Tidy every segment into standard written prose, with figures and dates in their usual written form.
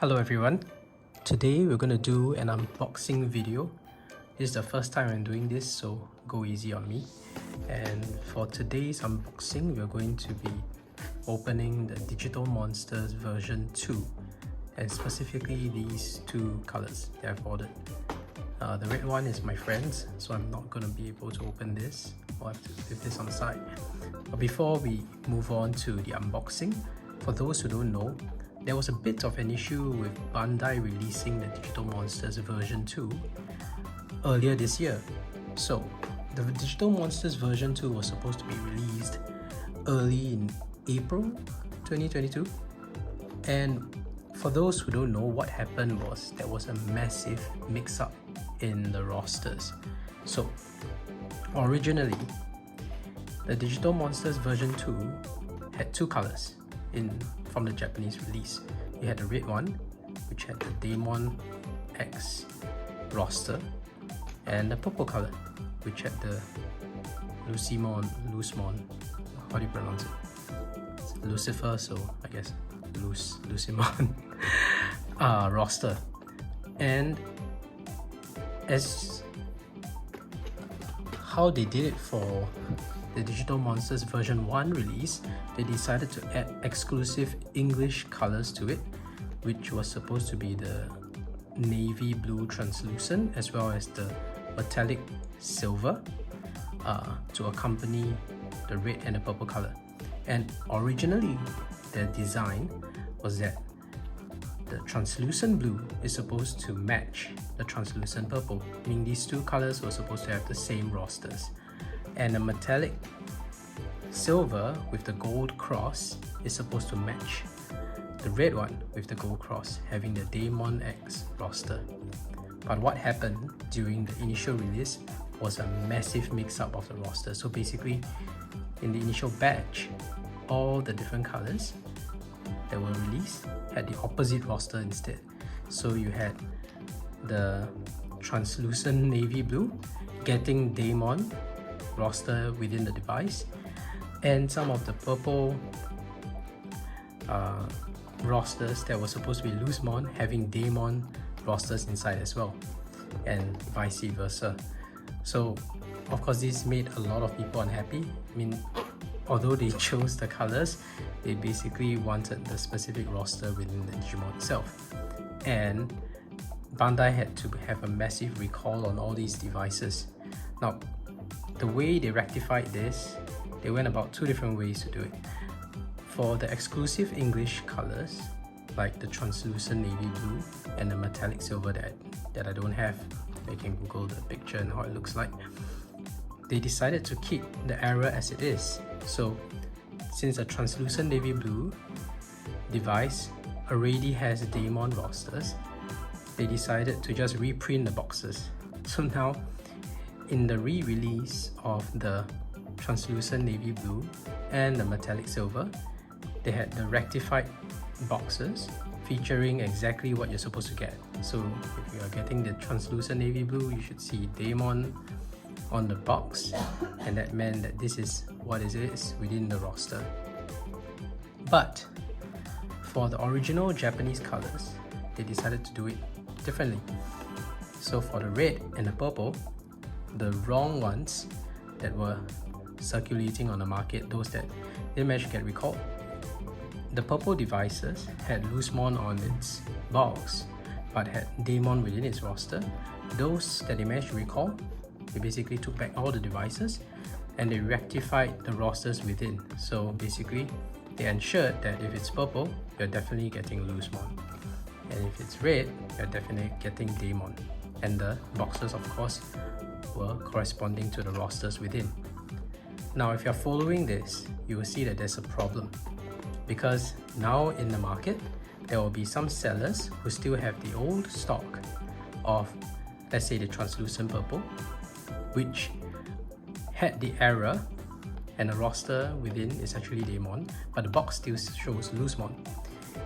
Hello everyone, today we're going to do an unboxing video. This is the first time I'm doing this, so go easy on me. And for today's unboxing, we're going to be opening the Digital Monsters version 2, and specifically these two colors that I've ordered. The red one is my friend's, so I'm not going to be able to open this. I'll have to leave this on the side. But before we move on to the unboxing, for those who don't know, there was a bit of an issue with Bandai releasing the Digital Monsters version 2 earlier this year. So, the Digital Monsters version 2 was supposed to be released early in April 2022. And for those who don't know, what happened was there was a massive mix-up in the rosters. So, originally, the Digital Monsters version 2 had two colors from the Japanese release. You had the red one, which had the Daemon X roster, and the purple color, which had the Lucemon, how do you pronounce it? It's Lucifer, so I guess Lucemon roster. And as how they did it for the Digital Monsters version 1 release, they decided to add exclusive English colors to it, which was supposed to be the navy blue translucent as well as the metallic silver to accompany the red and the purple color. And originally, the design was that the translucent blue is supposed to match the translucent purple, meaning these two colors were supposed to have the same rosters. And the metallic silver with the gold cross is supposed to match the red one with the gold cross, having the Daemon X roster. But what happened during the initial release was a massive mix-up of the roster. So basically, in the initial batch, all the different colors that were released had the opposite roster instead. So you had the translucent navy blue getting Daemon roster within the device, and some of the purple rosters that were supposed to be Lucemon having Daemon rosters inside as well, and vice versa. So of course this made a lot of people unhappy. I mean, although they chose the colors, they basically wanted the specific roster within the Digimon itself, and Bandai had to have a massive recall on all these devices. Now, the way they rectified this, they went about two different ways to do it. For the exclusive English colors, like the translucent navy blue and the metallic silver that I don't have, you can Google the picture and how it looks like, they decided to keep the error as it is. So, since the translucent navy blue device already has Daemon rosters, they decided to just reprint the boxes. So now, in the re-release of the translucent navy blue and the metallic silver, they had the rectified boxes featuring exactly what you're supposed to get. So if you are getting the translucent navy blue, you should see Daemon on the box, and that meant that this is what it is within the roster. But for the original Japanese colors, they decided to do it differently. So for the red and the purple, the wrong ones that were circulating on the market, those that didn't manage to get recalled, the purple devices had Lucemon on its box but had Daemon within its roster. Those that they managed to recall, they basically took back all the devices and they rectified the rosters within. So basically, they ensured that if it's purple, you're definitely getting Lucemon, and if it's red, you're definitely getting Daemon. And the boxes, of course, were corresponding to the rosters within. Now, if you're following this, you will see that there's a problem, because now in the market, there will be some sellers who still have the old stock of, let's say, the translucent purple, which had the error and the roster within is actually Daemon, but the box still shows Lucemon.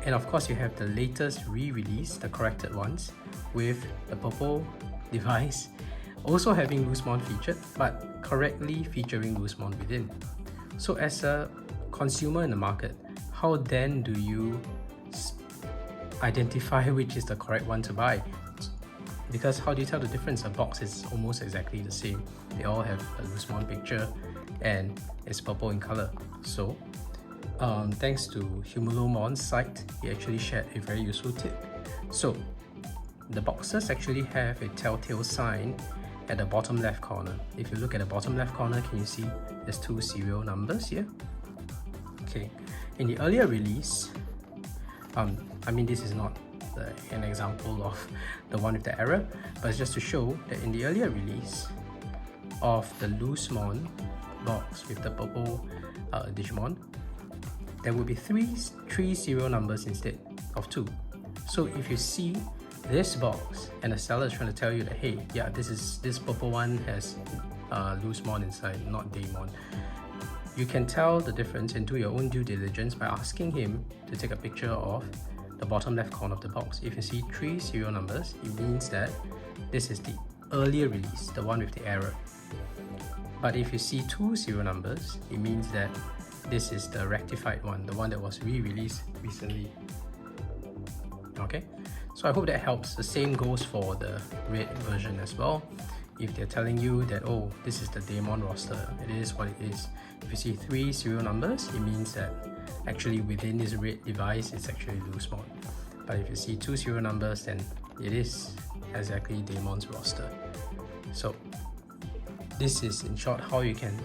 And of course, you have the latest re-release, the corrected ones, with the purple device also having Lucemon featured, but correctly featuring Lucemon within. So as a consumer in the market, how then do you identify which is the correct one to buy. Because how do you tell the difference? A box is almost exactly the same. They all have a Lucemon picture and it's purple in color. So thanks to Humulomon's site, he actually shared a very useful tip. So the boxes actually have a telltale sign at the bottom left corner. If you look at the bottom left corner, can you see there's 2 serial numbers here? Okay, in the earlier release, I mean, this is not an example of the one with the error, but it's just to show that in the earlier release of the Lucemon box with the purple Digimon, there will be three serial numbers instead of 2. So if you see this box and the seller is trying to tell you that, hey, yeah, this purple one has Lucemon inside, not Daemon, you can tell the difference and do your own due diligence by asking him to take a picture of the bottom left corner of the box. If you see 3 serial numbers, it means that this is the earlier release, the one with the error. But if you see 2 serial numbers, it means that this is the rectified one, the one that was re-released recently. Okay, so I hope that helps. The same goes for the red version as well. If they're telling you that, oh, this is the Daemon roster, it is what it is. If you see 3 serial numbers, it means that actually within this red device, it's actually Lucemon. But if you see 2 serial numbers, then it is exactly Daemon's roster. So this is in short how you can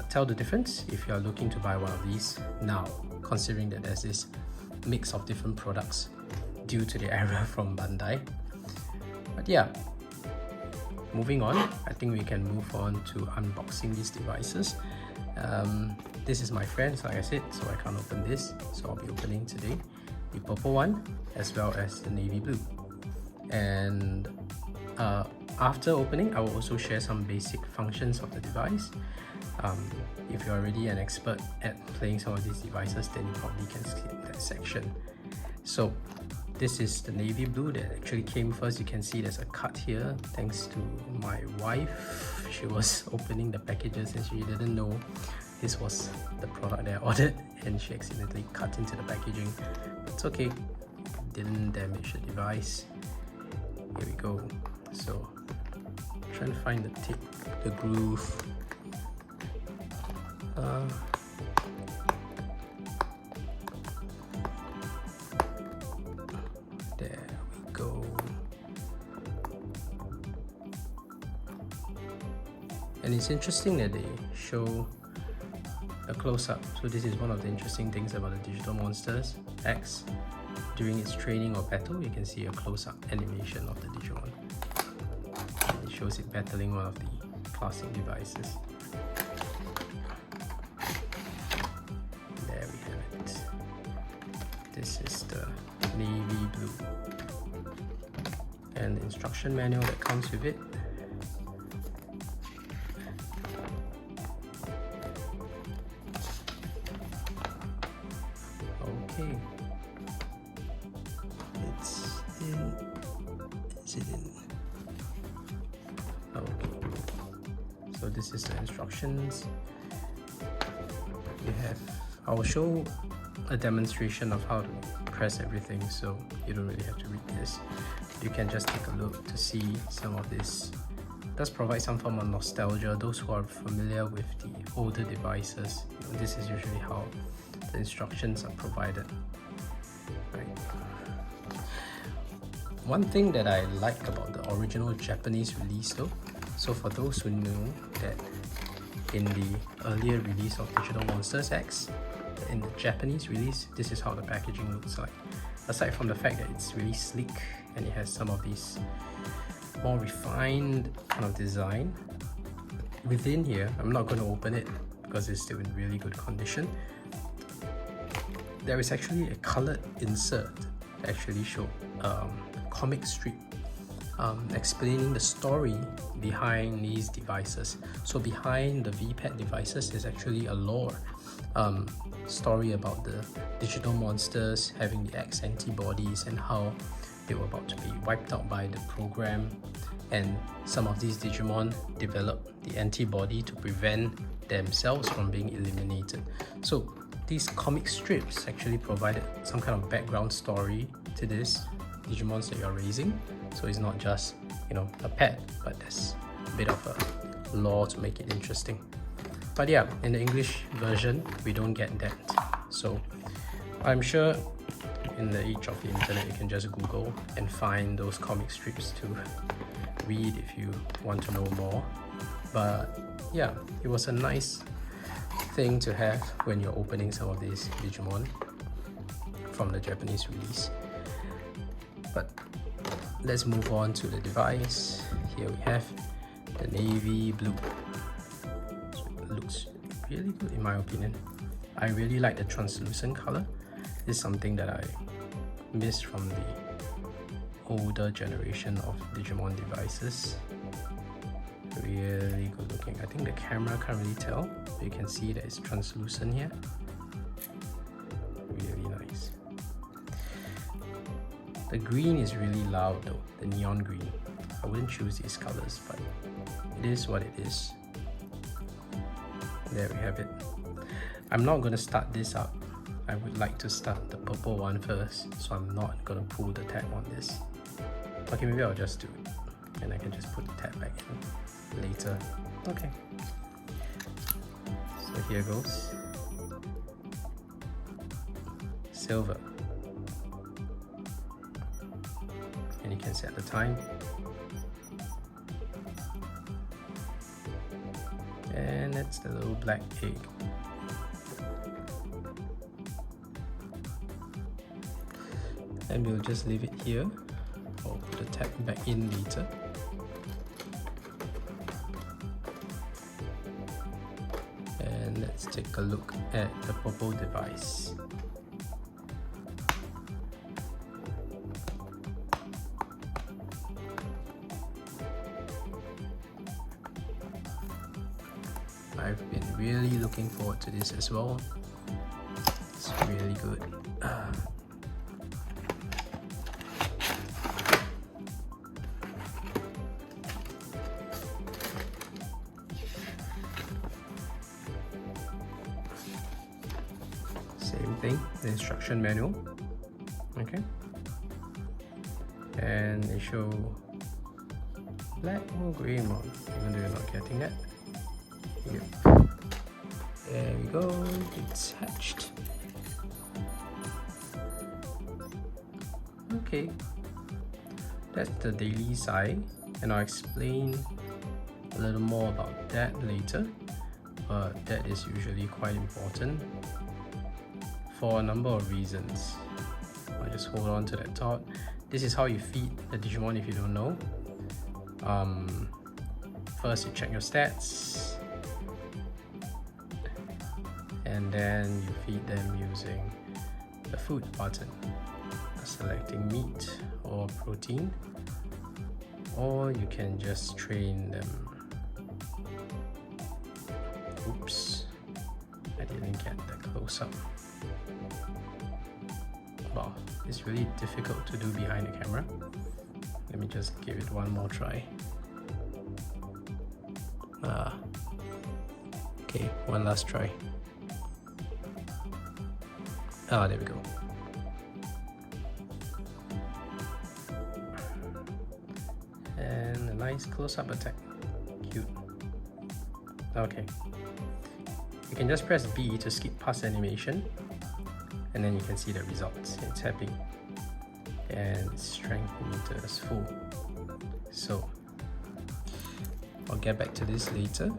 tell the difference if you are looking to buy one of these now, considering that there's this mix of different products due to the error from Bandai. But yeah, moving on, I think we can move on to unboxing these devices. This is my friend's, like I said, so I can't open this, so I'll be opening today the purple one as well as the navy blue. And after opening, I will also share some basic functions of the device. If you're already an expert at playing some of these devices, then you probably can skip that section. So this is the navy blue that actually came first. You can see there's a cut here thanks to my wife. She was opening the packages and she didn't know this was the product that I ordered, and she accidentally cut into the packaging. It's okay, didn't damage the device. Here we go. So trying to find the tip, the groove. There we go. And it's interesting that they show a close-up. So this is one of the interesting things about the Digital Monsters X. During its training or battle, you can see a close-up animation of the Digimon. And it shows it battling one of the classic devices. There we have it. This is the navy blue. And the instruction manual that comes with it. Okay. It's in. Is it in? Okay. So this is the instructions. You have. I will show a demonstration of how to press everything, so you don't really have to read this. You can just take a look to see some of this. It does provide some form of nostalgia. Those who are familiar with the older devices, this is usually how the instructions are provided. Right. One thing that I like about the original Japanese release though, so for those who knew that in the earlier release of Digital Monsters X, in the Japanese release, this is how the packaging looks like. Aside from the fact that it's really sleek and it has some of these more refined kind of design, within here, I'm not going to open it because it's still in really good condition. There is actually a colored insert that actually showed comic strip explaining the story behind these devices. So behind the VPad devices is actually a lore story about the digital monsters having the X antibodies and how they were about to be wiped out by the program, and some of these Digimon developed the antibody to prevent themselves from being eliminated. So these comic strips actually provided some kind of background story to this Digimons that you're raising. So it's not just, you know, a pet, but there's a bit of a lore to make it interesting. But yeah, in the English version, we don't get that. So I'm sure in the age of the internet, you can just Google and find those comic strips to read if you want to know more. But yeah, it was a nice thing to have when you're opening some of these Digimon from the Japanese release. But let's move on to the device. Here we have the navy blue. So it looks really good in my opinion. I really like the translucent color. This is something that I missed from the older generation of Digimon devices. Really good looking. I think the camera can't really tell, but you can see that it's translucent here. Really nice. The green is really loud though, the neon green. I wouldn't choose these colors, but it is what it is. There we have it. I'm not going to start this up. I would like to start the purple one first, so I'm not going to pull the tab on this. Okay, maybe I'll just do it, and I can just put the tab back in later. Okay. So here goes. Silver. And you can set the time. And that's the little black egg. And we'll just leave it here, or put the tab back in later. And let's take a look at the purple device. I've been really looking forward to this as well. It's really good. Same thing, the instruction manual. Okay. And they show black or grey mon, even though you're not getting that. Yep. There we go, it's hatched. Okay, that's the daily side, and I'll explain a little more about that later, but that is usually quite important for a number of reasons. I'll just hold on to that thought. This is how you feed the Digimon if you don't know. First you check your stats, and then you feed them using the food button, selecting meat or protein, or you can just train them. Oops, I didn't get the close-up. Wow, it's really difficult to do behind the camera. Let me just give it one more try. Okay, one last try. There we go. And a nice close-up attack. Cute. Okay. You can just press B to skip past animation, and then you can see the results. It's happening. And strength meter is full. So I'll get back to this later.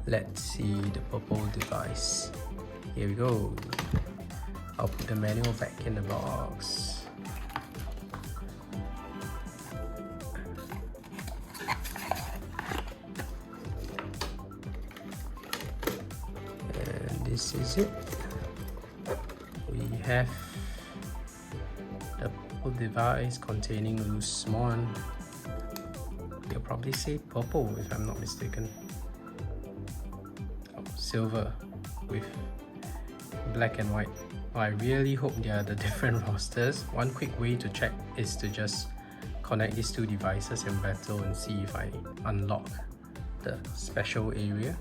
Let's see the purple device. Here we go. I'll put the manual back in the box. And this is it. We have the purple device containing Lucemon. You'll probably say purple if I'm not mistaken. Oh, silver with black and white. I really hope they are the different rosters. One quick way to check is to just connect these two devices in battle and see if I unlock the special area.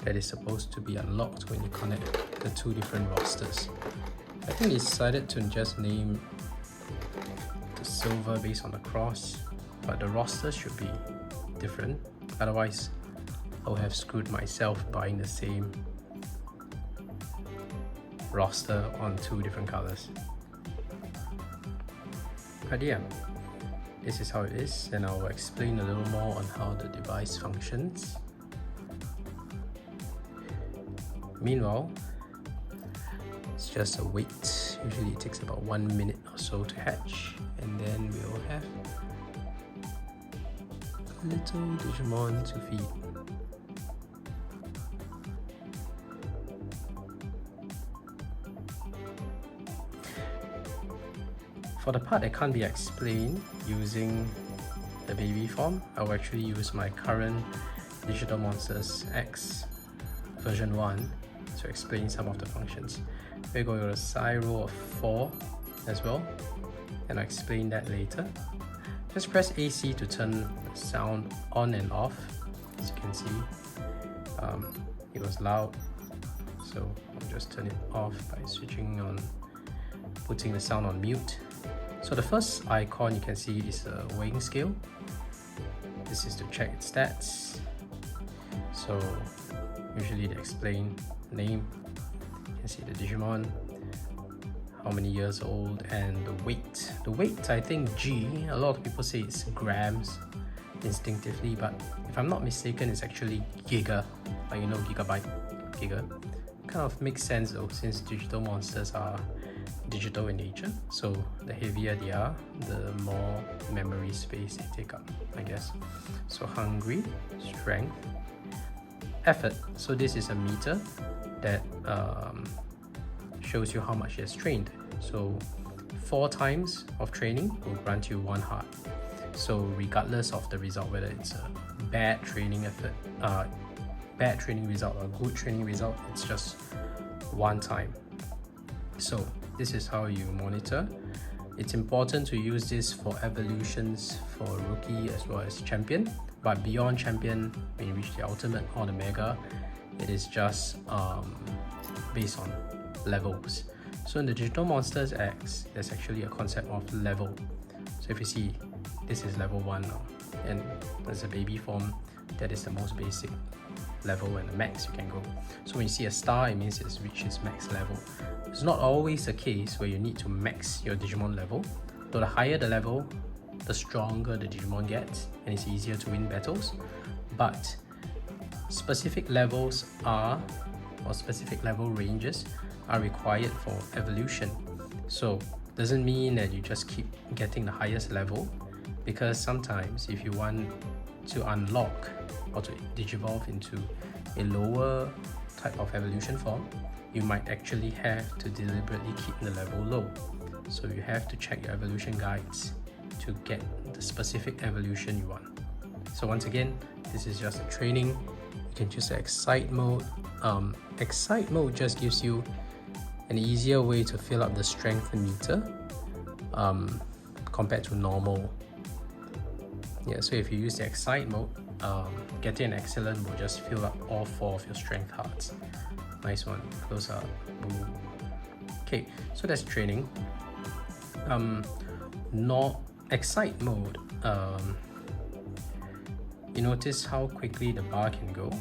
that is supposed to be unlocked when you connect the two different rosters. I think they decided to just name the silver based on the cross, but the roster should be different, otherwise I would have screwed myself buying the same roster on two different colors. But yeah, this is how it is, and I'll explain a little more on how the device functions. Meanwhile, it's just a wait. Usually it takes about 1 minute or so to hatch, and then we'll have a little Digimon to feed. For the part that can't be explained using the baby form, I will actually use my current Digital Monsters X version 1 to explain some of the functions. We're going to psi roll of 4 as well, and I'll explain that later. Just press AC to turn the sound on and off. As you can see, it was loud, so I'll just turn it off by switching on, putting the sound on mute. So the first icon you can see is a weighing scale. This is to check its stats. So usually they explain name, you can see the Digimon, how many years old, and the weight. The weight, I think G, a lot of people say it's grams instinctively, but if I'm not mistaken, it's actually giga, like you know, gigabyte, giga. Kind of makes sense though, since digital monsters are digital in nature, so the heavier they are, the more memory space they take up, I guess. So hungry, strength, effort. So this is a meter that shows you how much he has trained. So 4 times of training will grant you 1 heart. So regardless of the result, whether it's a bad training effort, bad training result or good training result, it's just 1 time. So this is how you monitor. It's important to use this for evolutions for rookie as well as champion, but beyond champion, when you reach the ultimate or the mega, it is just based on levels. So in the Digital Monsters X, there's actually a concept of level. So if you see, this is level 1 now, and as a baby form, that is the most basic level and the max you can go. So when you see a star, it means it's reached its max level. It's not always the case where you need to max your Digimon level. So the higher the level, the stronger the Digimon gets, and it's easier to win battles. But specific levels are, or specific level ranges are required for evolution. So doesn't mean that you just keep getting the highest level, because sometimes if you want to unlock or to digivolve into a lower type of evolution form, you might actually have to deliberately keep the level low. So you have to check your evolution guides to get the specific evolution you want. So once again, this is just a training. You can choose the Excite mode. Excite mode just gives you an easier way to fill up the strength meter compared to normal. Yeah, so if you use the Excite mode, getting an excellent will just fill up all 4 of your strength hearts. Nice one, close up, boom. Okay, so that's training. Not Excite mode, you notice how quickly the bar can go.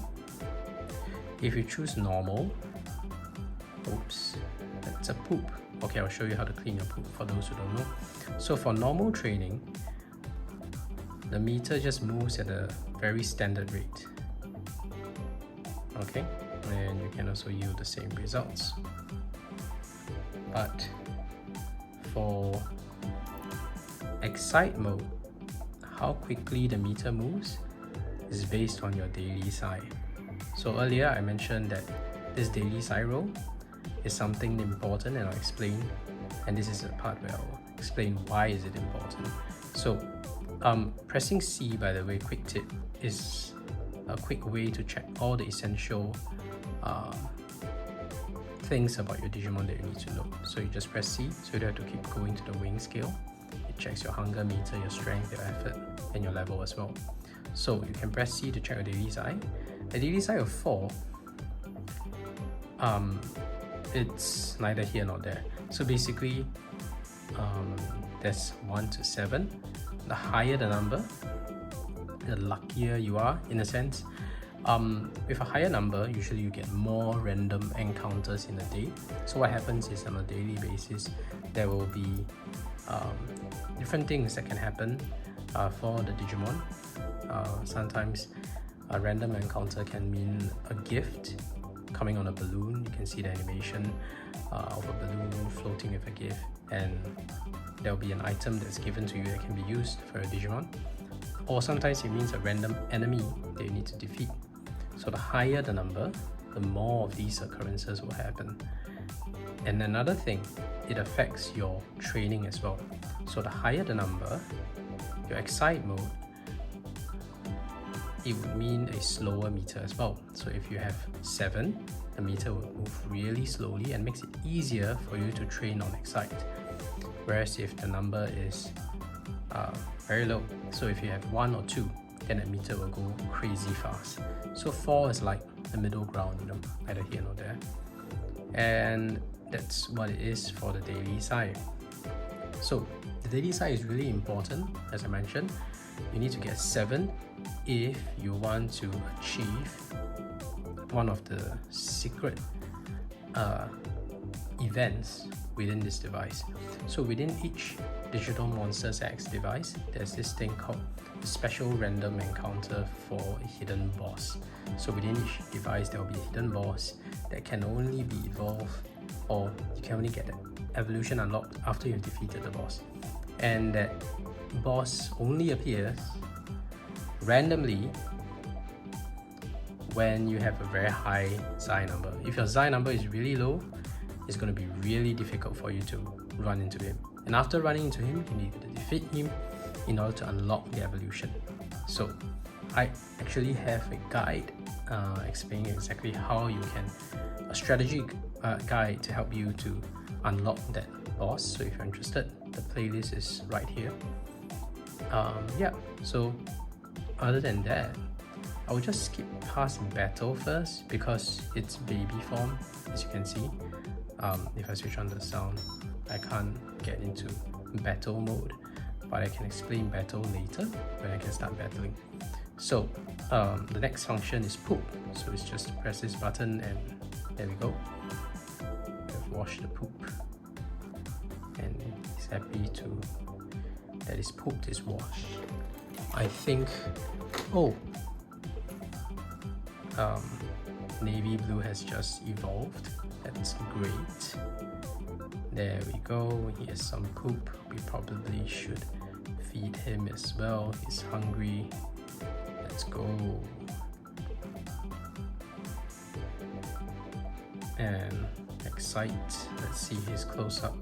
If you choose normal, oops, that's a poop. Okay, I'll show you how to clean your poop for those who don't know. So for normal training, the meter just moves at a very standard rate. Okay, and you can also yield the same results. But for Excite mode, how quickly the meter moves is based on your daily psi. So earlier I mentioned that this daily psi roll is something important, and I'll explain, and this is the part where I'll explain why is it important. So pressing C, by the way, quick tip, is a quick way to check all the essential things about your Digimon that you need to know. So you just press C, so you don't have to keep going to the weighing scale. It checks your hunger meter, your strength, your effort, and your level as well. So you can press C to check your daily psi. A daily psi of 4 it's neither here nor there. So basically, there's 1 to 7. The higher the number, the luckier you are, in a sense. With a higher number, usually you get more random encounters in a day. So what happens is, on a daily basis, there will be different things that can happen for the Digimon. Sometimes a random encounter can mean a gift coming on a balloon. You can see the animation of a balloon floating with a gift, and there will be an item that's given to you that can be used for a Digimon. Or sometimes it means a random enemy that you need to defeat. So the higher the number, the more of these occurrences will happen. And another thing, it affects your training as well. So the higher the number, your excite mode, it would mean a slower meter as well. So if you have 7, the meter will move really slowly and makes it easier for you to train on excite. Whereas if the number is very low, so if you have 1 or 2, then the meter will go crazy fast. So 4 is like the middle ground, you know, neither here nor there. And that's what it is for the daily side. So the daily side is really important, as I mentioned. You need to get 7 if you want to achieve one of the secret events within this device. So within each Digital Monsters X device, there's this thing called a special random encounter for a hidden boss. So within each device, there will be a hidden boss that can only be evolved, or you can only get that evolution unlocked after you've defeated the boss. And that boss only appears randomly when you have a very high Xi number. If your Xi number is really low, it's going to be really difficult for you to run into him. And after running into him, you need to defeat him in order to unlock the evolution. So I actually have a guide explaining exactly how you can, a strategy guide to help you to unlock that boss. So if you're interested, the playlist is right here. Yeah, so other than that, I will just skip past battle first because it's baby form, as you can see. If I switch on the sound, I can't get into battle mode, but I can explain battle later when I can start battling. So the next function is poop. So it's just press this button and there we go. We've washed the poop, and he's happy to that his poop is washed. I think, navy blue has just evolved. That's great. There we go. He has some poop. We probably should feed him as well. He's hungry. Let's go. And excite. Let's see his close up.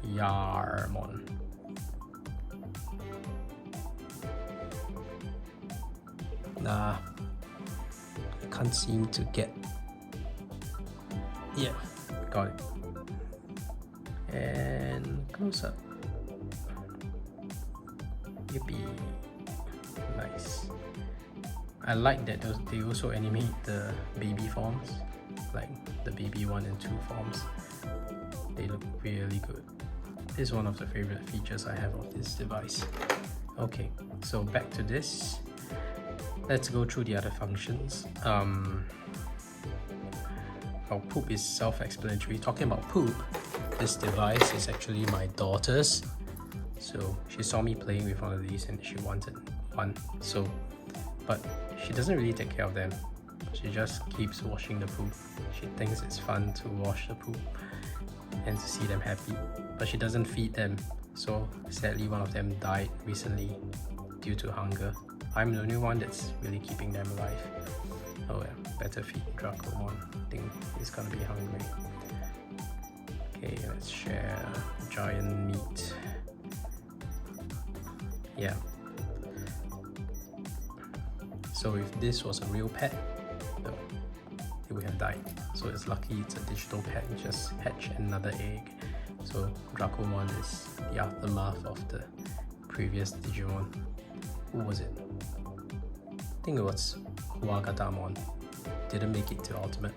Yarmon. Nah, I can't seem to get. Yeah, got it. And close up. Yippee. Nice. I like that they also animate the baby forms, like the baby 1 and 2 forms. They look really good. This is one of the favorite features I have of this device. Okay, so back to this. Let's go through the other functions. Poop is self-explanatory. Talking about poop, this device is actually my daughter's. So she saw me playing with one of these and she wanted one. So, but she doesn't really take care of them. She just keeps washing the poop. She thinks it's fun to wash the poop and to see them happy, but she doesn't feed them. So sadly, one of them died recently due to hunger. I'm the only one that's really keeping them alive. Oh yeah, better feed Dracomon. I think he's gonna be hungry. Okay, let's share giant meat. Yeah. So if this was a real pet, no, it would have died. So it's lucky it's a digital pet. It just hatched another egg. So Dracomon is the aftermath of the previous Digimon. Who was it? I think it was Daemon. didn't make it to ultimate.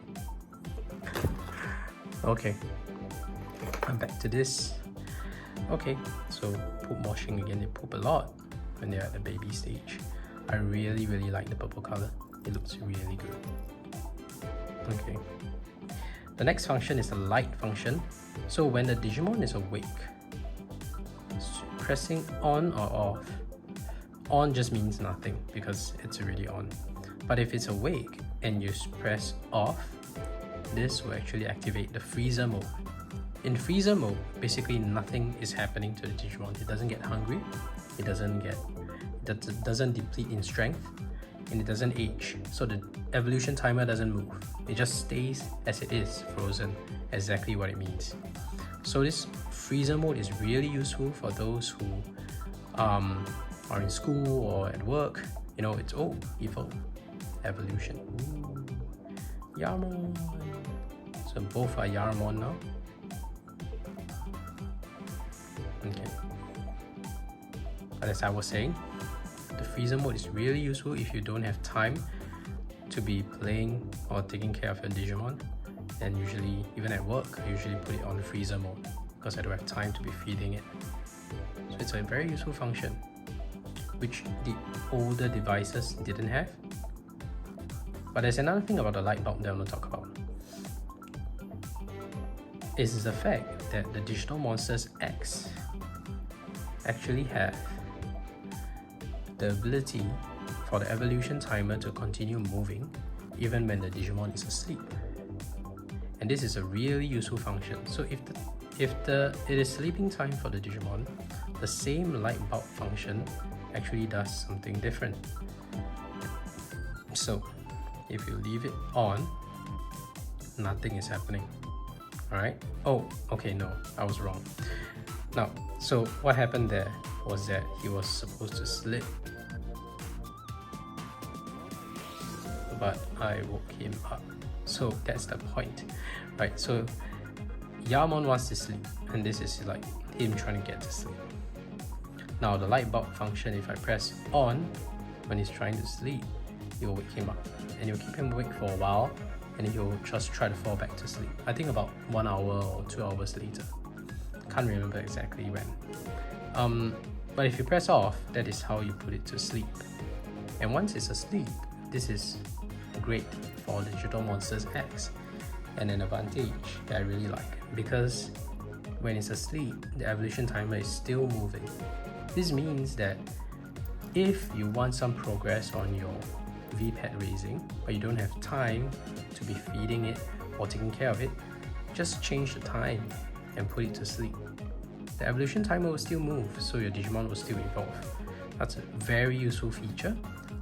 Okay, I'm back to this. Okay, so poop washing again, they poop a lot when they're at the baby stage. I really like the purple color. It looks really good. Okay. The next function is the light function. So when the Digimon is awake, pressing on or off. On just means nothing because it's already on. But if it's awake and you press off, this will actually activate the freezer mode. In freezer mode, basically nothing is happening to the Digimon. It doesn't get hungry, it doesn't deplete in strength, and it doesn't age. So the evolution timer doesn't move. It just stays as it is, frozen, exactly what it means. So this freezer mode is really useful for those who are in school or at work. You know, it's evolve, evolution. Ooh. Yaramon. So both are Yaramon now. Okay. But as I was saying, the freezer mode is really useful if you don't have time to be playing or taking care of your Digimon. And usually, even at work, I usually put it on freezer mode because I don't have time to be feeding it. So it's a very useful function, which the older devices didn't have. But there's another thing about the light bulb that I want to talk about. Is the fact that the Digital Monsters X actually have the ability for the evolution timer to continue moving even when the Digimon is asleep. And this is a really useful function. So if it is sleeping time for the Digimon, the same light bulb function actually does something different. So if you leave it on, nothing is happening. Alright? Oh, okay, no, I was wrong. Now, so what happened there was that he was supposed to sleep, but I woke him up. So that's the point, right? So Yaramon wants to sleep, and this is like him trying to get to sleep. Now the light bulb function, if I press on when he's trying to sleep, it will wake him up, and it will keep him awake for a while, and he will just try to fall back to sleep. I think about 1 hour or 2 hours later. Can't remember exactly when. But if you press off, that is how you put it to sleep. And once it's asleep, this is great for Digital Monsters X, and an advantage that I really like, because when it's asleep, the evolution timer is still moving. This means that if you want some progress on your V-pad raising, but you don't have time to be feeding it or taking care of it, just change the time and put it to sleep. The evolution timer will still move, so your Digimon will still evolve. That's a very useful feature,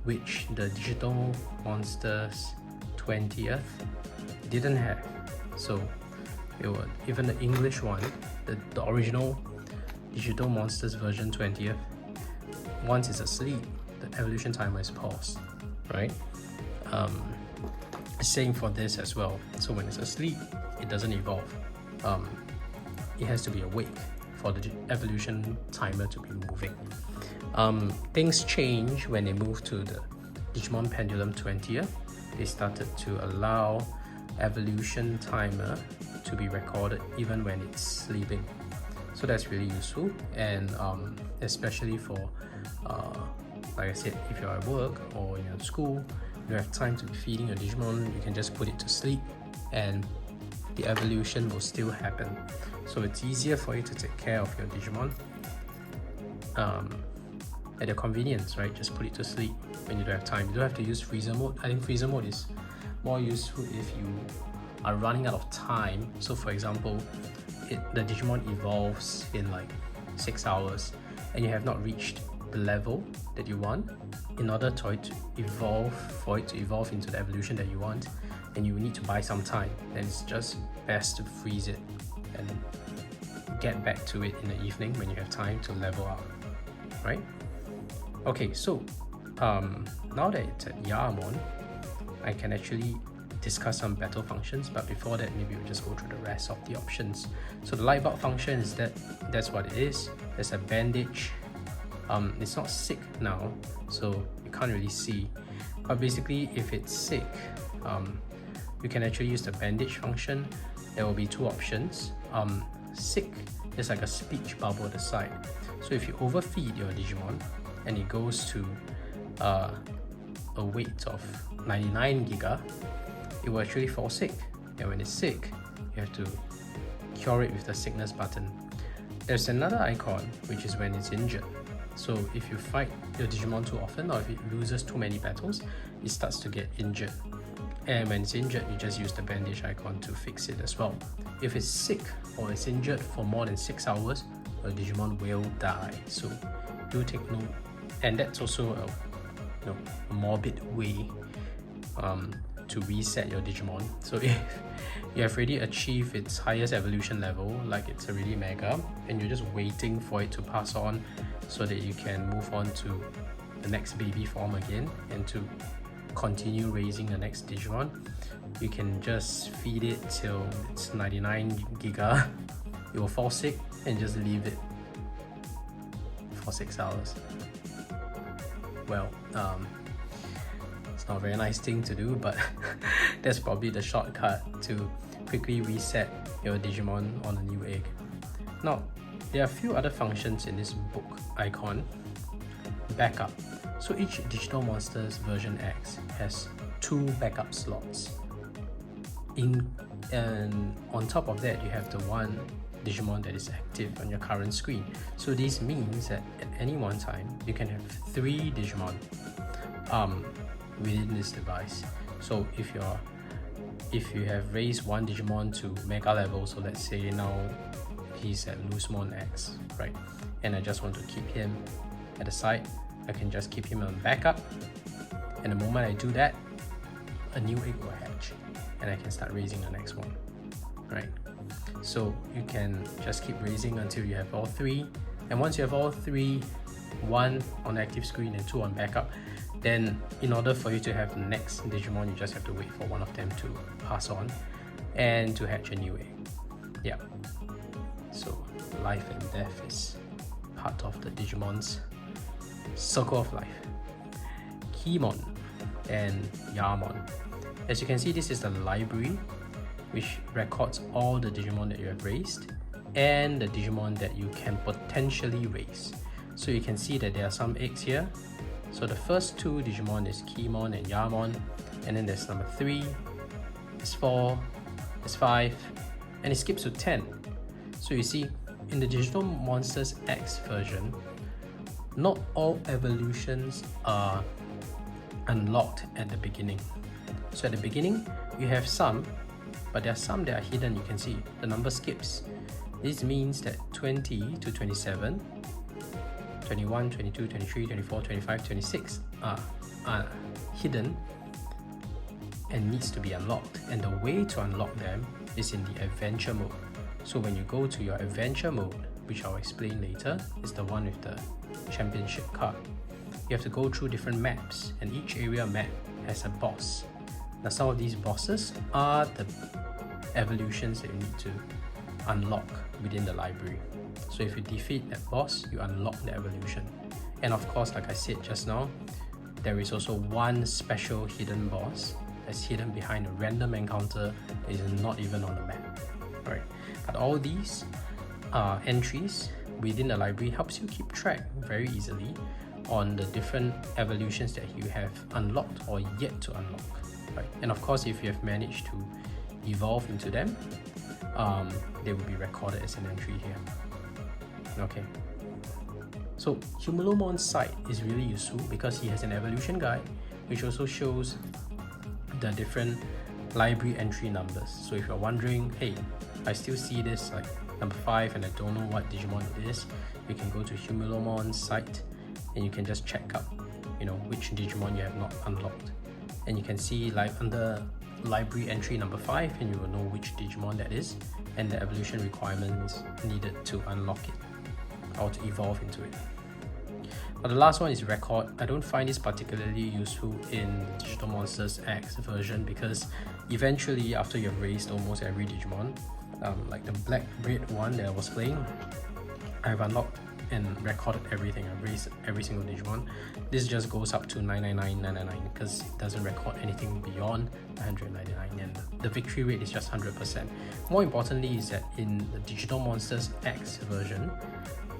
which the Digital Monsters 20th didn't have. So it was, even the English one, the original Digital Monsters version 20th, once it's asleep, the evolution timer is paused, right? Same for this as well. So when it's asleep, it doesn't evolve. It has to be awake for the evolution timer to be moving. Things change when they moved to the Digimon Pendulum 20th. They started to allow evolution timer to be recorded even when it's sleeping. So that's really useful, and especially for like I said, if you're at work or in school, you have time to be feeding your Digimon, you can just put it to sleep and the evolution will still happen. So it's easier for you to take care of your Digimon at your convenience, right? Just put it to sleep when you don't have time. You don't have to use freezer mode. I think freezer mode is more useful if you are running out of time. So for example, the Digimon evolves in like 6 hours and you have not reached the level that you want. In order for it to evolve into the evolution that you want, and you need to buy some time, then it's just best to freeze it and get back to it in the evening when you have time to level up, right? Okay, so now that it's at Yaramon, I can actually discuss some battle functions, but before that, maybe we'll just go through the rest of the options. So the light bulb function is that's what it is. There's a bandage. It's not sick now, so you can't really see. But basically, if it's sick, you can actually use the bandage function. There will be two options. Sick is like a speech bubble at the side. So if you overfeed your Digimon and it goes to a weight of 99 giga, it will actually fall sick. And when it's sick, you have to cure it with the sickness button. There's another icon, which is when it's injured. So if you fight your Digimon too often, or if it loses too many battles, it starts to get injured. And when it's injured, you just use the bandage icon to fix it as well. If it's sick or it's injured for more than 6 hours, your Digimon will die. So do take note. And that's also a morbid way to reset your Digimon. So if you have already achieved its highest evolution level, like it's already mega, and you're just waiting for it to pass on so that you can move on to the next baby form again and to continue raising the next Digimon, you can just feed it till it's 99 giga. It will fall sick and just leave it for 6 hours. Well, it's not a very nice thing to do, but that's probably the shortcut to quickly reset your Digimon on a new egg. Now, there are a few other functions in this book icon. Backup. So each Digital Monsters version X has 2 backup slots. And on top of that, you have the one Digimon that is active on your current screen. So this means that at any one time, you can have 3 Digimon within this device. So if you have raised one Digimon to mega level, so let's say now he's at Lucemon X, right? And I just want to keep him at the side, I can just keep him on backup, and the moment I do that, a new egg will hatch and I can start raising the next one, right? So you can just keep raising until you have all 3, and once you have all 3, 1 on active screen and 2 on backup, then in order for you to have the next Digimon, you just have to wait for one of them to pass on and to hatch a new egg. Yeah, so life and death is part of the Digimon's circle of life. Keymon and Yamon. As you can see, this is the library which records all the Digimon that you have raised and the Digimon that you can potentially raise. So you can see that there are some eggs here. So the first 2 Digimon is Keymon and Yamon, and then there's number 3, there's 4, there's 5, and it skips to 10. So you see, in the Digital Monsters X version, not all evolutions are unlocked at the beginning. So at the beginning, you have some, but there are some that are hidden. You can see the number skips. This means that 20 to 27, 21, 22, 23, 24, 25, 26 are hidden and needs to be unlocked. And the way to unlock them is in the adventure mode. So when you go to your adventure mode, which I'll explain later, is the one with the championship card. You have to go through different maps, and each area map has a boss. Now some of these bosses are the evolutions that you need to unlock within the library. So if you defeat that boss, you unlock the evolution. And of course, like I said just now, there is also one special hidden boss that's hidden behind a random encounter that is not even on the map. Right? But all these entries within the library helps you keep track very easily on the different evolutions that you have unlocked or yet to unlock. Right? And of course, if you have managed to evolve into them, they will be recorded as an entry here. Okay. So Humulomon's site is really useful because he has an evolution guide which also shows the different library entry numbers. So if you're wondering, hey, I still see this like number 5 and I don't know what Digimon it is, you can go to Humulomon's site and you can just check out, which Digimon you have not unlocked. And you can see like under library entry number 5, and you will know which Digimon that is and the evolution requirements needed to unlock it or to evolve into it. But the last one is record. I don't find this particularly useful in the Digital Monsters X version because eventually after you've raised almost every Digimon, like the black red one that I was playing, I've unlocked and recorded everything. I've raised every single Digimon. This just goes up to 999,999 because it doesn't record anything beyond 199, and the victory rate is just 100%. More importantly is that in the Digital Monsters X version,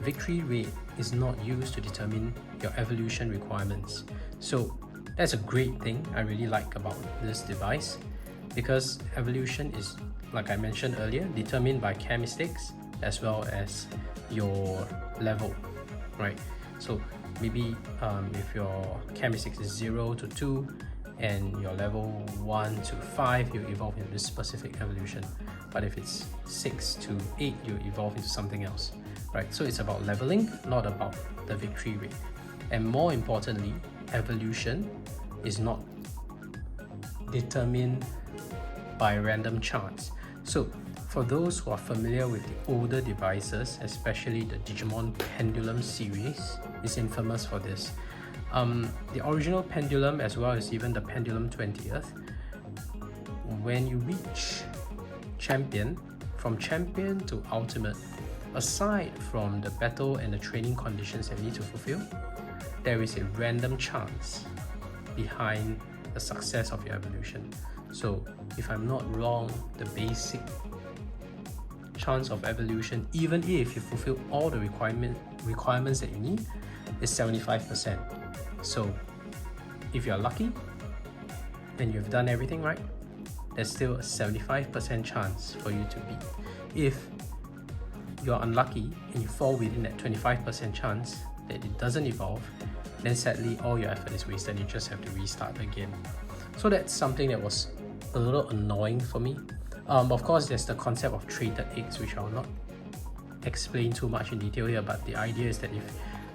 victory rate is not used to determine your evolution requirements. So that's a great thing I really like about this device, because evolution is, like I mentioned earlier, determined by chemistics as well as your level, right? So maybe if your chemistics is 0 to 2 and your level 1 to 5, you evolve into this specific evolution. But if it's 6 to 8, you evolve into something else, right? So it's about leveling, not about the victory rate. And more importantly, evolution is not determined by random chance. So for those who are familiar with the older devices, especially the Digimon Pendulum series is infamous for this. The original Pendulum, as well as even the Pendulum 20th, when you reach Champion, from Champion to Ultimate, aside from the battle and the training conditions that you need to fulfill, there is a random chance behind the success of your evolution. So if I'm not wrong, the basic chance of evolution, even if you fulfill all the requirements that you need, is 75%. So if you're lucky and you've done everything right, there's still a 75% chance for you to beat. If you're unlucky and you fall within that 25% chance that it doesn't evolve, then sadly all your effort is wasted and you just have to restart again. So that's something that was a little annoying for me. Of course, there's the concept of traded eggs, which I will not explain too much in detail here, but the idea is that if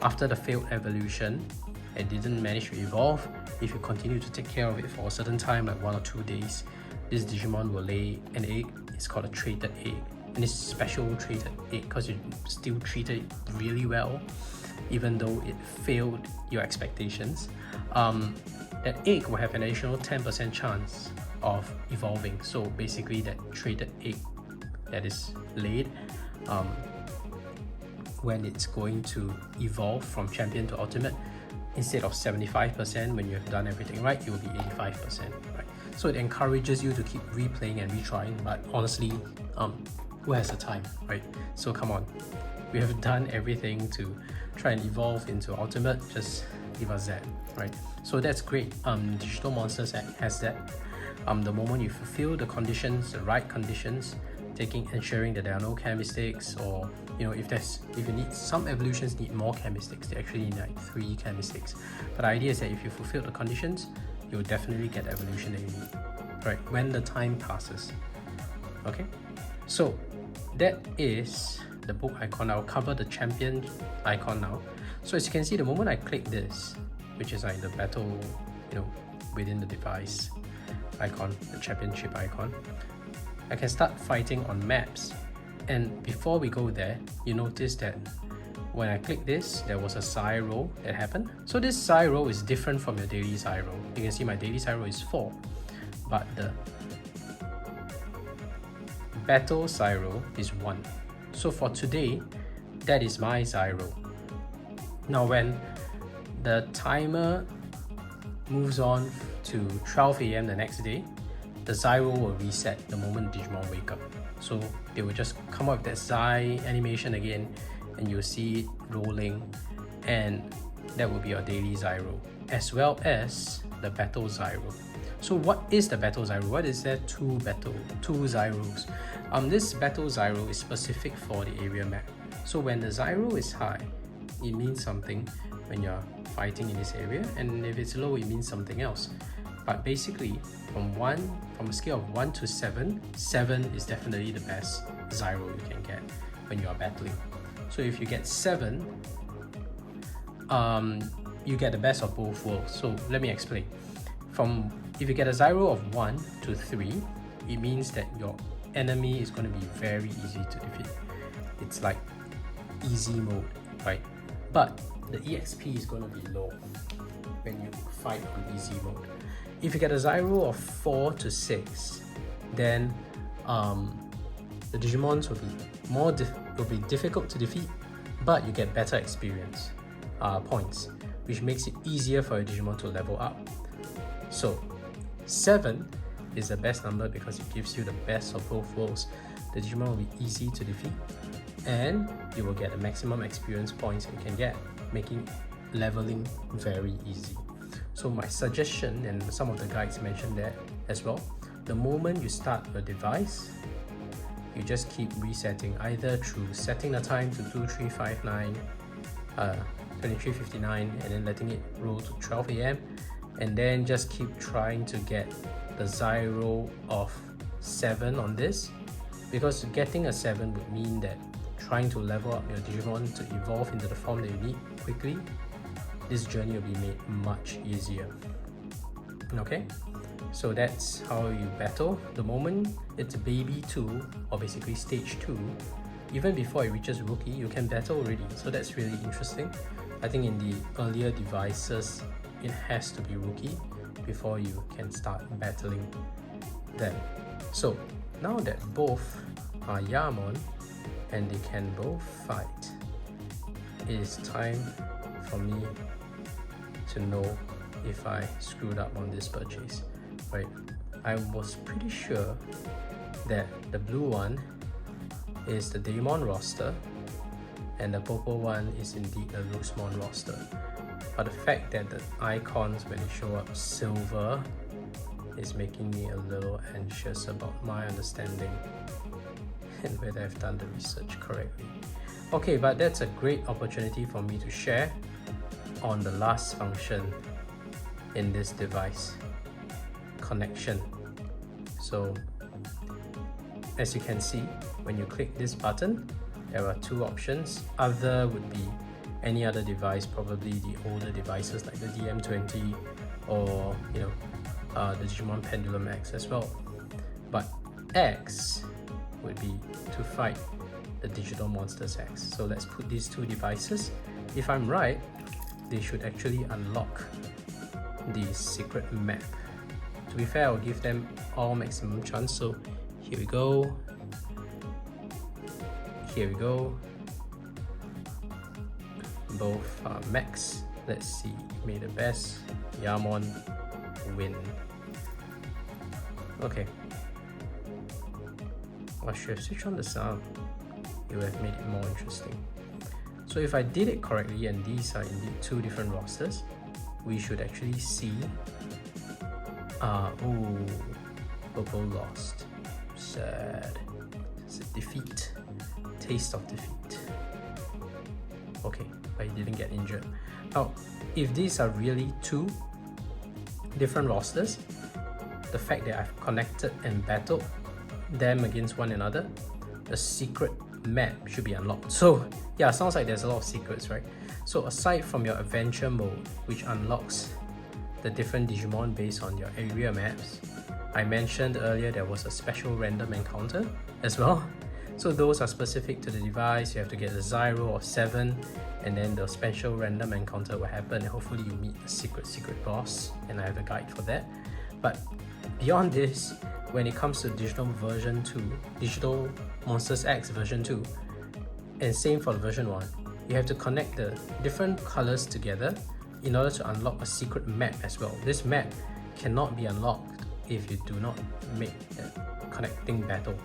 after the failed evolution it didn't manage to evolve, if you continue to take care of it for a certain time, like 1 or 2 days, this Digimon will lay an egg. It's called a traded egg, and it's a special traded egg because you still treated it really well even though it failed your expectations. That egg will have an additional 10% chance of evolving. So basically that traded egg that is laid, when it's going to evolve from Champion to Ultimate, instead of 75% when you have done everything right, it will be 85%, right? So it encourages you to keep replaying and retrying, but honestly, who has the time, right? So come on, we have done everything to try and evolve into Ultimate, just give us that, right? So that's great. Digital Monsters has that. The moment you fulfill the conditions, the right conditions, ensuring that there are no chemistics, or if you need, some evolutions need more chemistics, they actually need like 3 chemistics. But the idea is that if you fulfill the conditions, you'll definitely get the evolution that you need, right? When the time passes. Okay, so that is the book icon. I'll cover the champion icon now. So as you can see, the moment I click this, which is like the battle, within the device icon, the championship icon, I can start fighting on maps. And before we go there, you notice that when I click this, there was a Psy roll that happened. So this Psy roll is different from your daily Psy roll. You can see my daily Psy roll is 4, but the battle Psy roll is 1. So for today, that is my Psy roll. Now when the timer moves on to 12 AM the next day, the Psy roll will reset the moment Digimon wake up. So they will just come up with that Psy animation again, and you'll see it rolling, and that will be your daily Psy roll, as well as the battle Psy roll. So what is the battle Psy roll? What is there? Two Psy rolls. This battle Psy roll is specific for the area map. So when the Psy roll is high, it means something when you're fighting in this area, and if it's low, it means something else. But basically, from a scale of 1 to 7, 7 is definitely the best Psy roll you can get when you are battling. So if you get 7, you get the best of both worlds. So let me explain. If you get a Psy roll of 1 to 3, it means that your enemy is going to be very easy to defeat. It's like easy mode, right? But the EXP is going to be low when you fight on easy mode. If you get a Psy roll of 4 to 6, then the Digimons will be difficult to defeat, but you get better experience points, which makes it easier for your Digimon to level up. So 7 is the best number because it gives you the best of both worlds. The Digimon will be easy to defeat, and you will get the maximum experience points you can get, making leveling very easy. So my suggestion, and some of the guides mentioned that as well, the moment you start a device, you just keep resetting, either through setting the time to 2359, 2359, and then letting it roll to 12 AM, and then just keep trying to get the 0 of 7 on this, because getting a 7 would mean that trying to level up your Digimon to evolve into the form that you need quickly, this journey will be made much easier. Okay, so that's how you battle. The moment it's baby 2, or basically stage 2, even before it reaches rookie, you can battle already. So that's really interesting. I think in the earlier devices, it has to be rookie before you can start battling them. So now that both are Yamon and they can both fight, it is time for me to know if I screwed up on this purchase. Right, I was pretty sure that the blue one is the Daemon roster and the purple one is indeed the Lucemon roster. But the fact that the icons, when they show up silver, is making me a little anxious about my understanding and whether I've done the research correctly. Okay, but that's a great opportunity for me to share on the last function in this device, connection. So as you can see, when you click this button, there are 2 options. Other would be any other device, probably the older devices like the DM20 or the Digimon Pendulum X as well. But X would be to fight the Digital Monsters X. So let's put these 2 devices. If I'm right, they should actually unlock the secret map. To be fair, I'll give them all maximum chance. So here we go. Here we go. Both are max. Let's see. May the best Yamon win. Okay. I should have switched on the sound. It would have made it more interesting. So if I did it correctly, and these are indeed 2 different rosters, we should actually see purple lost. Sad. It's a defeat. Taste of defeat. Okay, but he didn't get injured. Now, if these are really 2 different rosters, the fact that I've connected and battled them against one another, the secret map should be unlocked. So yeah, sounds like there's a lot of secrets, right? So aside from your adventure mode, which unlocks the different Digimon based on your area maps, I mentioned earlier there was a special random encounter as well. So those are specific to the device. You have to get a 0 or 7, and then the special random encounter will happen, and hopefully you meet the secret boss, and I have a guide for that. But beyond this, when it comes to Digital version 2, Digital Monsters X version 2, and same for the version 1, you have to connect the different colors together in order to unlock a secret map as well. This map cannot be unlocked if you do not make a connecting battle.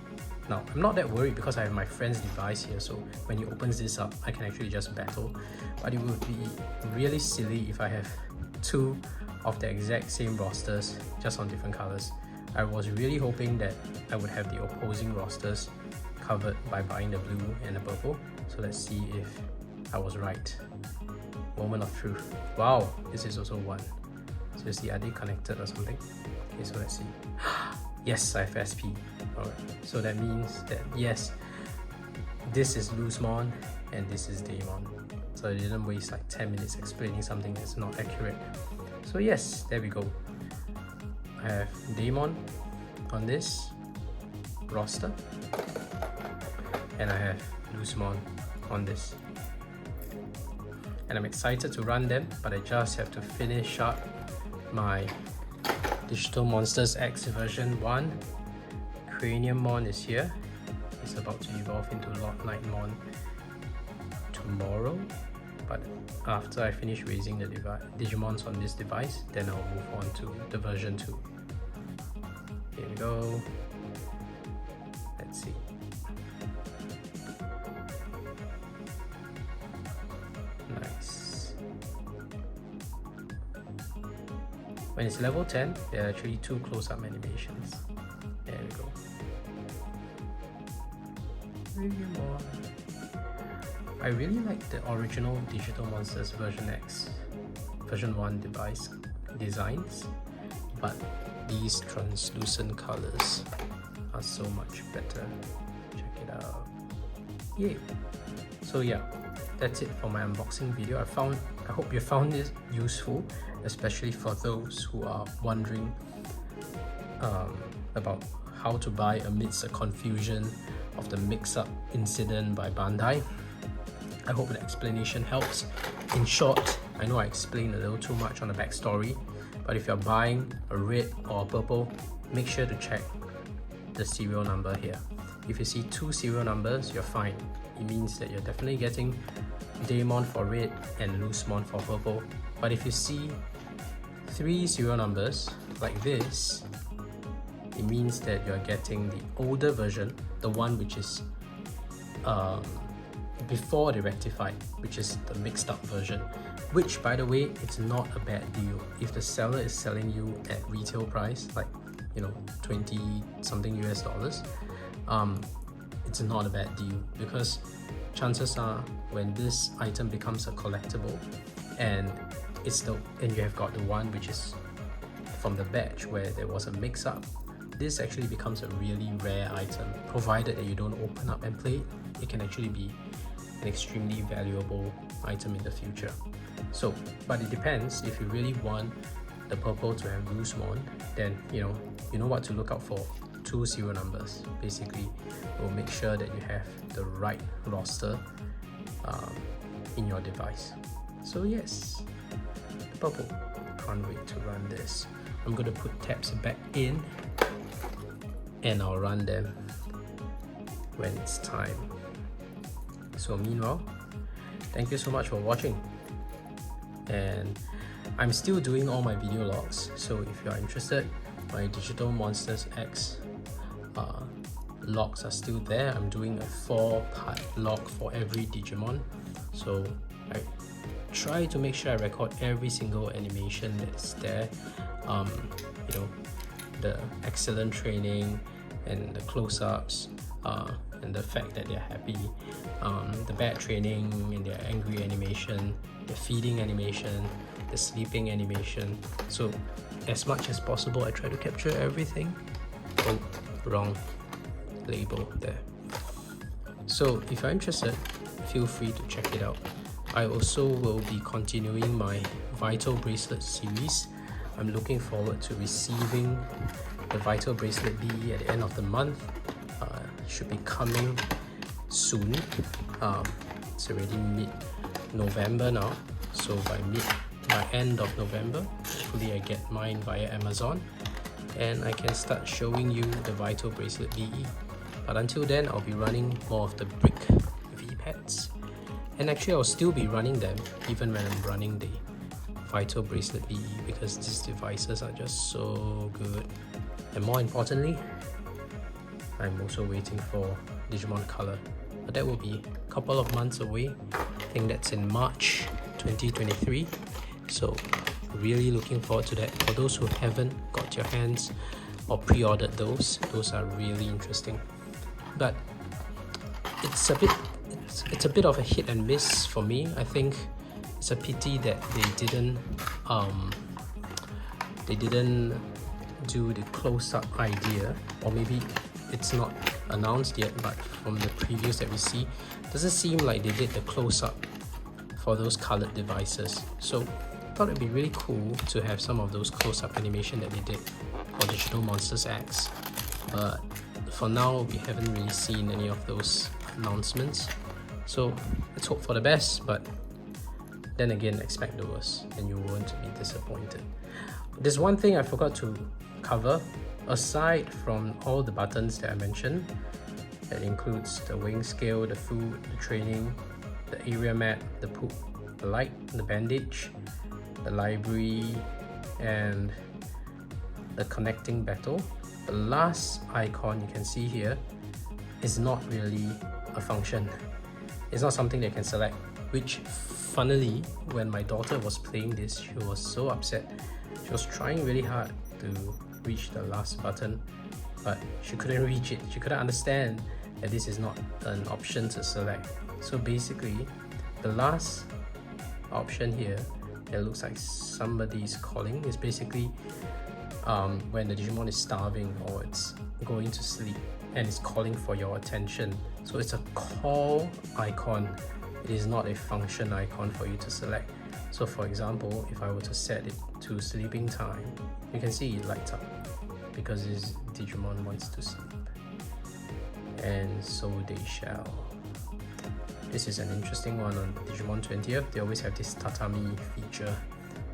Now, I'm not that worried because I have my friend's device here, so when he opens this up, I can actually just battle. But it would be really silly if I have 2 of the exact same rosters just on different colors. I was really hoping that I would have the opposing rosters covered by buying the blue and the purple. So let's see if I was right. Moment of truth. Wow, this is also 1. So let's see, are they connected or something? Okay, so let's see. Yes, I have SP. Alright, so that means that yes, this is Lucemon and this is Daemon. So I didn't waste like 10 minutes explaining something that's not accurate. So yes, there we go. I have Daemon on this roster, and I have Lucemon on this. And I'm excited to run them, but I just have to finish up my Digital Monsters X version 1. Craniummon is here. It's about to evolve into Lord Nightmon tomorrow, but after I finish raising the Digimons on this device, then I'll move on to the version 2. Here we go. Let's see. Nice. When it's level 10, there are actually 2 close-up animations. There we go. I really like the original Digital Monsters version X, version 1 device designs, but these translucent colors are so much better. Check it out. Yay! So yeah, that's it for my unboxing video. I hope you found this useful, especially for those who are wondering about how to buy amidst the confusion of the mix-up incident by Bandai. I hope the explanation helps. In short, I know I explained a little too much on the backstory, but if you're buying a red or a purple, make sure to check the serial number here. If you see 2 serial numbers, you're fine. It means that you're definitely getting Daemon for red and Lucemon for purple. But if you see 3 serial numbers like this, it means that you're getting the older version, the one which is before they rectified, which is the mixed up version, which by the way, it's not a bad deal. If the seller is selling you at retail price, like 20 something US dollars, it's not a bad deal, because chances are when this item becomes a collectible and you have got the one which is from the batch where there was a mix up, this actually becomes a really rare item. Provided that you don't open up and play it, can actually be an extremely valuable item in the future. So, but it depends. If you really want the purple to have Lucemon, then you know what to look out for. 2 serial numbers. Basically, will make sure that you have the right roster in your device. So yes, the purple. Can't wait to run this. I'm going to put tabs back in and I'll run them when it's time. So meanwhile, thank you so much for watching, and I'm still doing all my video logs, so if you are interested, my Digital Monsters X logs are still there. I'm doing a 4-part log for every Digimon, so I try to make sure I record every single animation that's there. The excellent training and the close-ups, and the fact that they're happy, the bad training and their angry animation, the feeding animation, the sleeping animation. So as much as possible, I try to capture everything. Oh, wrong label there. So if you're interested, feel free to check it out. I also will be continuing my Vital Bracelet series. I'm looking forward to receiving the Vital Bracelet BE at the end of the month. Should be coming soon. It's already mid-November now, so by end of November, hopefully I get mine via Amazon and I can start showing you the Vital Bracelet BE. But until then, I'll be running more of the Brick V-Pads, and actually I'll still be running them even when I'm running the Vital Bracelet BE, because these devices are just so good. And more importantly, I'm also waiting for Digimon Color, but that will be a couple of months away. I think that's in March 2023, so really looking forward to that. For those who haven't got your hands or pre-ordered those are really interesting. But it's a bit of a hit and miss for me. I think it's a pity that they didn't do the close-up idea, or maybe it's not announced yet, but from the previews that we see, it doesn't seem like they did the close-up for those colored devices. So I thought it'd be really cool to have some of those close-up animation that they did for Digital Monsters X, but for now we haven't really seen any of those announcements. So let's hope for the best, but then again, expect the worst and you won't be disappointed. There's one thing I forgot to cover. Aside from all the buttons that I mentioned, that includes the weighing scale, the food, the training, the area map, the poop, the light, the bandage, the library, and the connecting battle. The last icon you can see here is not really a function. It's not something they can select, which funnily, when my daughter was playing this, she was so upset. She was trying really hard to reach the last button, but she couldn't reach it. She couldn't understand that this is not an option to select. So basically, the last option here, it looks like somebody's calling, is basically when the Digimon is starving or it's going to sleep and it's calling for your attention. So it's a call icon. It is not a function icon for you to select. So for example, if I were to set it to sleeping time, you can see it lights up because this Digimon wants to sleep. And so they shall. This is an interesting one on Digimon 20th. They always have this tatami feature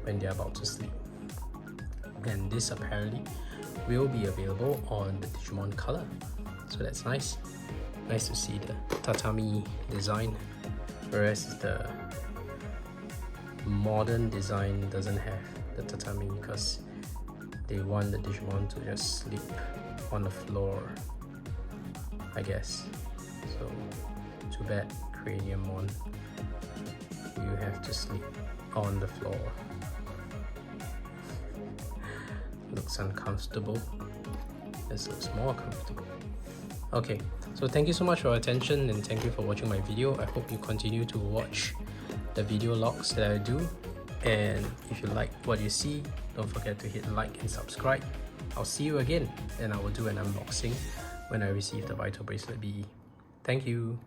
when they're about to sleep. And this apparently will be available on the Digimon color. So that's nice. Nice to see the tatami design, whereas the modern design doesn't have the tatami because they want the Digimon to just sleep on the floor, I guess. So too bad, Craniumon, you have to sleep on the floor. Looks uncomfortable. This looks more comfortable. Okay, so thank you so much for your attention and thank you for watching my video. I hope you continue to watch the video logs that I do, and if you like what you see, don't forget to hit like and subscribe. I'll see you again, and I will do an unboxing when I receive the Vital Bracelet BE. Thank you.